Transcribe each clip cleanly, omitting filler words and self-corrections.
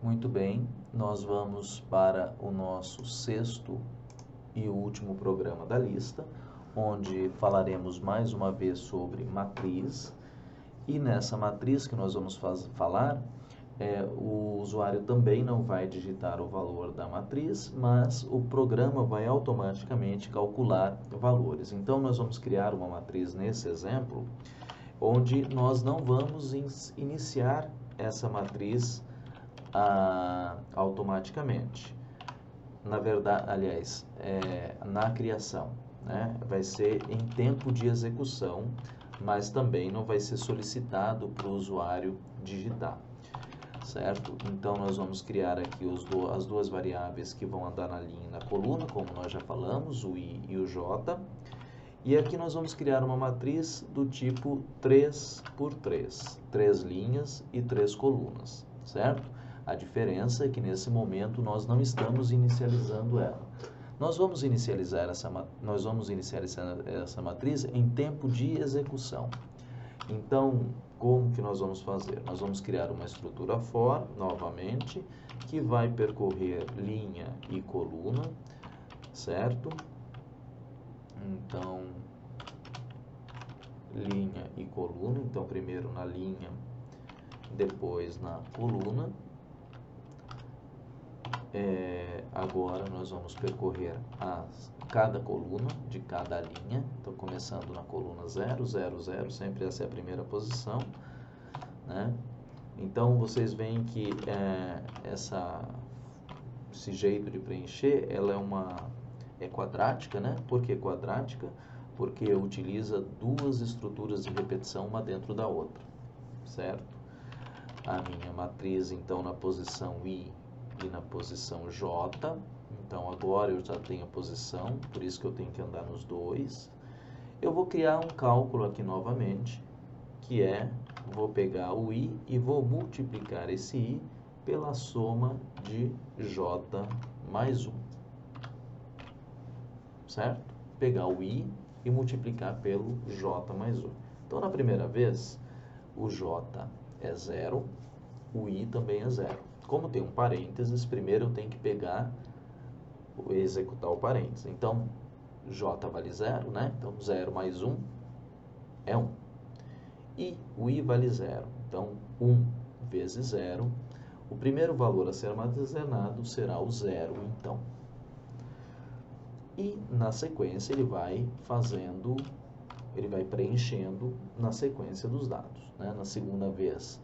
Muito bem, nós vamos para o nosso sexto e último programa da lista, onde falaremos mais uma vez sobre matriz. E nessa matriz que nós vamos falar, o usuário também não vai digitar o valor da matriz, mas o programa vai automaticamente calcular valores. Então, nós vamos criar uma matriz nesse exemplo, onde nós não vamos iniciar essa matriz automaticamente. Na verdade, aliás, na criação, né? Vai ser em tempo de execução, mas também não vai ser solicitado para o usuário digitar, certo? Então, nós vamos criar aqui as duas variáveis que vão andar na linha e na coluna, como nós já falamos, o i e o j. E aqui nós vamos criar uma matriz do tipo 3 por 3, 3 linhas e 3 colunas, certo? A diferença é que nesse momento nós não estamos inicializando ela. Nós vamos iniciar essa matriz em tempo de execução. Então, como que nós vamos fazer? Nós vamos criar uma estrutura for, novamente, que vai percorrer linha e coluna, certo? Então, linha e coluna. Então, primeiro na linha, depois na coluna. Agora nós vamos percorrer cada coluna de cada linha. Então, começando na coluna 0, 0, 0, sempre essa é a primeira posição, né? Então, vocês veem que esse jeito de preencher, ela é quadrática, né? Por que quadrática? Porque utiliza duas estruturas de repetição uma dentro da outra, certo? A minha matriz, então, na posição I e na posição J. Então, agora eu já tenho a posição, por isso que eu tenho que andar nos dois. Eu vou criar um cálculo aqui novamente, que vou pegar o I e vou multiplicar esse I pela soma de J mais 1. Certo? Pegar o I e multiplicar pelo J mais 1. Então, na primeira vez, o J é 0, o I também é 0. Como tem um parênteses, primeiro eu tenho que executar o parênteses. Então, J vale 0, né? Então, 0 mais 1 é 1. E o I vale 0. Então, 1 vezes 0. O primeiro valor a ser armazenado será o 0, então. E, na sequência, ele vai preenchendo na sequência dos dados, né? Na segunda vez,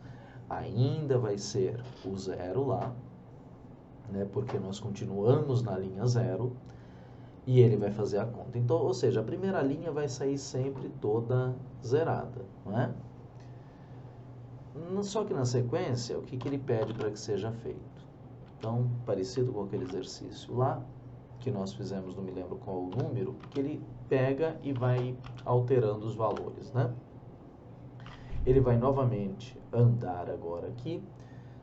ainda vai ser o 0 lá, né? Porque nós continuamos na linha 0 e ele vai fazer a conta. Então, ou seja, a primeira linha vai sair sempre toda zerada, não é? Só que na sequência, o que ele pede para que seja feito? Então, parecido com aquele exercício lá, que nós fizemos, não me lembro qual o número, que ele pega e vai alterando os valores, né? Ele vai novamente andar agora aqui,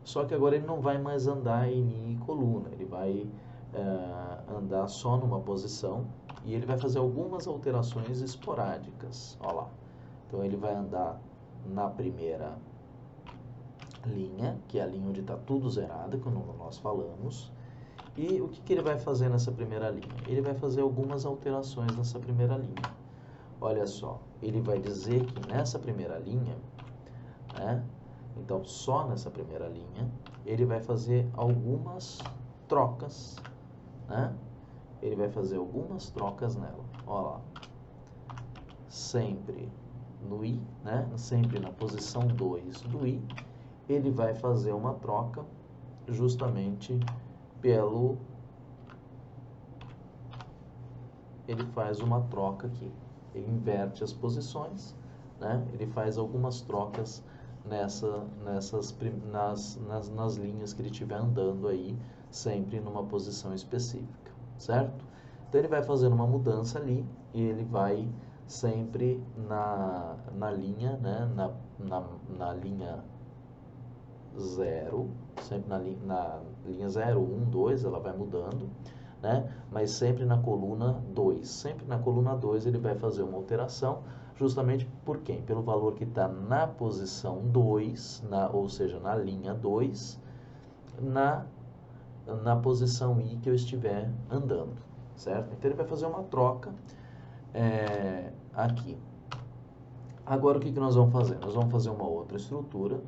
só que agora ele não vai mais andar em linha e coluna, ele vai andar só numa posição e ele vai fazer algumas alterações esporádicas, ó lá. Então, ele vai andar na primeira linha, que é a linha onde está tudo zerado, como nós falamos. E o que ele vai fazer nessa primeira linha? Ele vai fazer algumas alterações nessa primeira linha. Olha só, ele vai dizer que nessa primeira linha, né? Então, só nessa primeira linha, ele vai fazer algumas trocas, né? Ele vai fazer algumas trocas nela. Olha lá. Sempre no I, né? Sempre na posição 2 do I, ele vai fazer uma troca justamente ele faz uma troca aqui, ele inverte as posições, né? Ele faz algumas trocas nas linhas que ele estiver andando aí, sempre numa posição específica, certo? Então, ele vai fazendo uma mudança ali e ele vai sempre na linha, né? na linha 0, sempre na linha 0, 1, 2, ela vai mudando, né? Mas sempre na coluna 2. Sempre na coluna 2 ele vai fazer uma alteração, justamente por quem? Pelo valor que está na posição 2, ou seja, na linha 2, na posição I que eu estiver andando, certo? Então ele vai fazer uma troca aqui. Agora o que nós vamos fazer? Nós vamos fazer uma outra estrutura,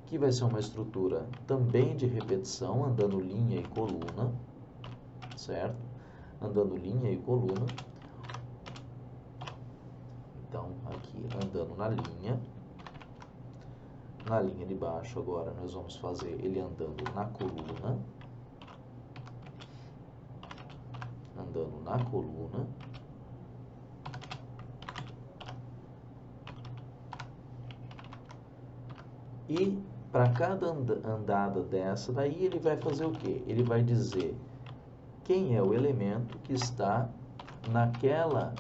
que vai ser uma estrutura também de repetição, andando linha e coluna, certo? Andando linha e coluna. Então, aqui, andando na linha de baixo, agora nós vamos fazer ele andando na coluna, andando na coluna, e para cada andada dessa daí, ele vai fazer o quê? Ele vai dizer quem é o elemento que está naquela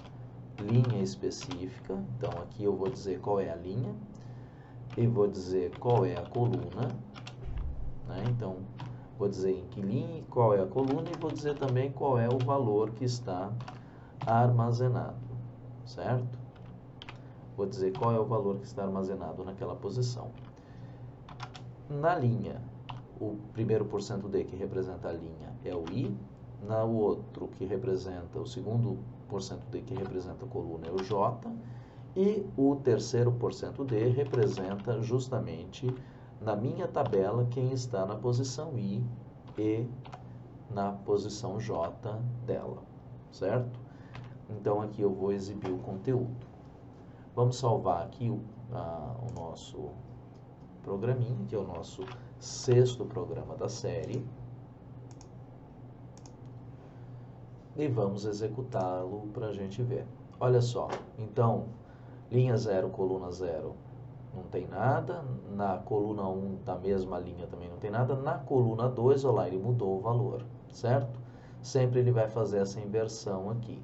linha específica. Então, aqui eu vou dizer qual é a linha, e vou dizer qual é a coluna, né? Então, vou dizer em que linha, qual é a coluna, e vou dizer também qual é o valor que está armazenado, certo? Vou dizer qual é o valor que está armazenado naquela posição. Na linha, o primeiro %d que representa a linha é o I, na outro que representa, o segundo %d que representa a coluna é o J, e o terceiro %d representa justamente, na minha tabela, quem está na posição I e na posição J dela, certo? Então aqui eu vou exibir o conteúdo. Vamos salvar aqui o nosso programinha, que é o nosso 6º programa da série, e vamos executá-lo para a gente ver. Olha só, então, linha 0, coluna 0, não tem nada, na coluna 1 da mesma linha também não tem nada, na coluna 2, olha lá, ele mudou o valor, certo? Sempre ele vai fazer essa inversão aqui.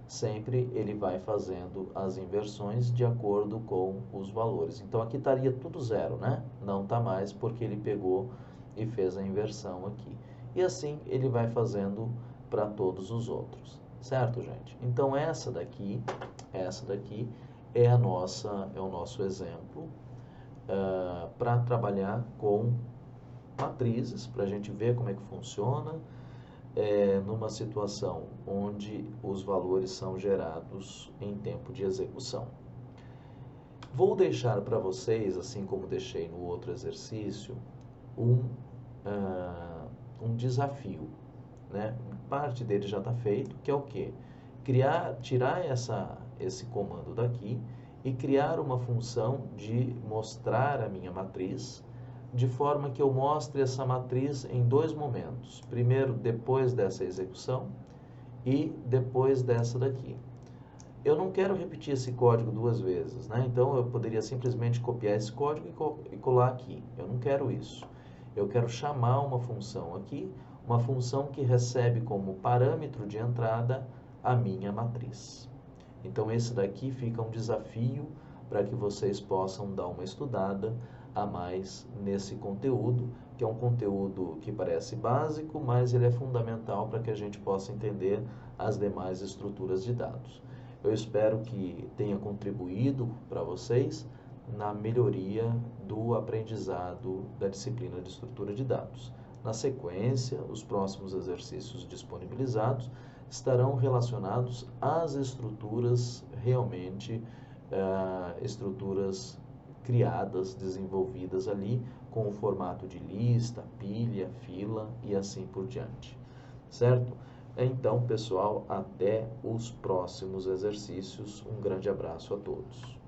Sempre ele vai fazendo as inversões de acordo com os valores. Então, aqui estaria tudo 0, né? Não está mais porque ele pegou e fez a inversão aqui. E assim ele vai fazendo para todos os outros, certo, gente? Então, essa daqui é o nosso exemplo para trabalhar com matrizes, para a gente ver como é que funciona, numa situação onde os valores são gerados em tempo de execução. Vou deixar para vocês, assim como deixei no outro exercício, um desafio, né? Parte dele já está feito, que é o quê? Tirar esse comando daqui e criar uma função de mostrar a minha matriz, de forma que eu mostre essa matriz em 2 momentos. Primeiro, depois dessa execução, e depois dessa daqui. Eu não quero repetir esse código 2 vezes, né? Então, eu poderia simplesmente copiar esse código e colar aqui. Eu não quero isso. Eu quero chamar uma função aqui, uma função que recebe como parâmetro de entrada a minha matriz. Então, esse daqui fica um desafio para que vocês possam dar uma estudada a mais nesse conteúdo, que é um conteúdo que parece básico, mas ele é fundamental para que a gente possa entender as demais estruturas de dados. Eu espero que tenha contribuído para vocês na melhoria do aprendizado da disciplina de estrutura de dados. Na sequência, os próximos exercícios disponibilizados estarão relacionados às estruturas realmente, estruturas criadas, desenvolvidas ali com o formato de lista, pilha, fila e assim por diante, certo? Então, pessoal, até os próximos exercícios. Um grande abraço a todos.